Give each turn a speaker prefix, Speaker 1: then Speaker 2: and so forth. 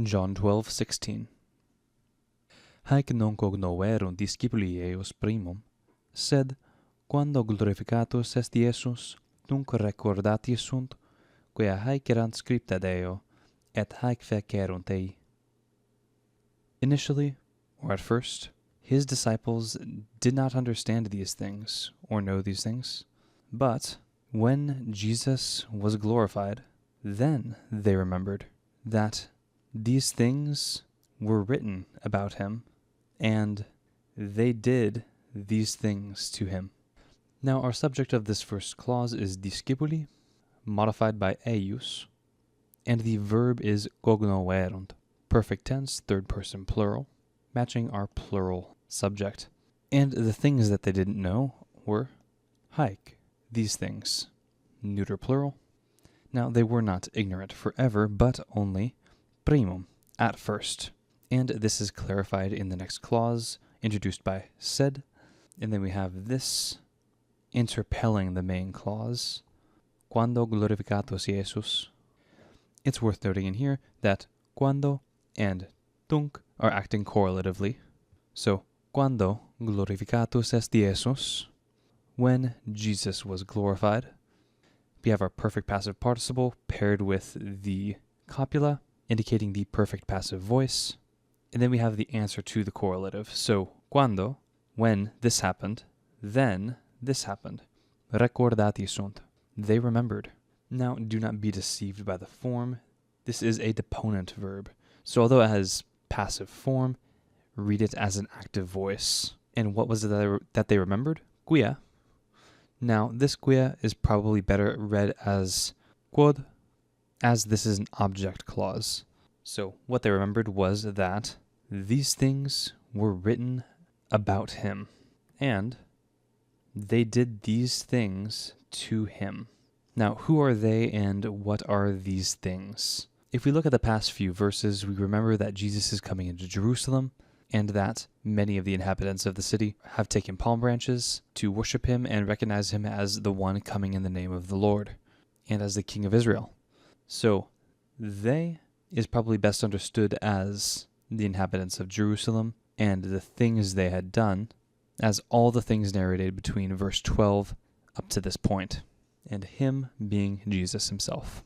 Speaker 1: John 12:16. Haec non cognoverunt discipuli eius primum, sed quando glorificatus est Iesus, nunc recordati sunt, quia haec erant scripta Deo, et haec fecerunt ei. Initially, or at first, his disciples did not understand these things, or know these things. But when Jesus was glorified, then they remembered that these things were written about him, and they did these things to him. Now, our subject of this first clause is discipuli, modified by eius, and the verb is cognoverunt, perfect tense, third person plural, matching our plural subject. And the things that they didn't know were haec, these things, neuter plural. Now, they were not ignorant forever, but only primum, at first. And this is clarified in the next clause, introduced by sed. And then we have this interpelling the main clause, quando glorificatus Iesus. It's worth noting in here that quando and tunc are acting correlatively. So, quando glorificatus est Iesus, when Jesus was glorified. We have our perfect passive participle paired with the copula, indicating the perfect passive voice. And then we have the answer to the correlative. So, quando, when this happened, then this happened. Recordati sunt, they remembered. Now, do not be deceived by the form. This is a deponent verb. So, although it has passive form, read it as an active voice. And what was it that they remembered? Quia. Now, this quia is probably better read as quod, as this is an object clause. So, what they remembered was that these things were written about him, and they did these things to him. Now, who are they and what are these things? If we look at the past few verses, we remember that Jesus is coming into Jerusalem, and that many of the inhabitants of the city have taken palm branches to worship him and recognize him as the one coming in the name of the Lord, and as the King of Israel. So, they is probably best understood as the inhabitants of Jerusalem and the things they had done, as all the things narrated between verse 12 up to this point, and him being Jesus himself.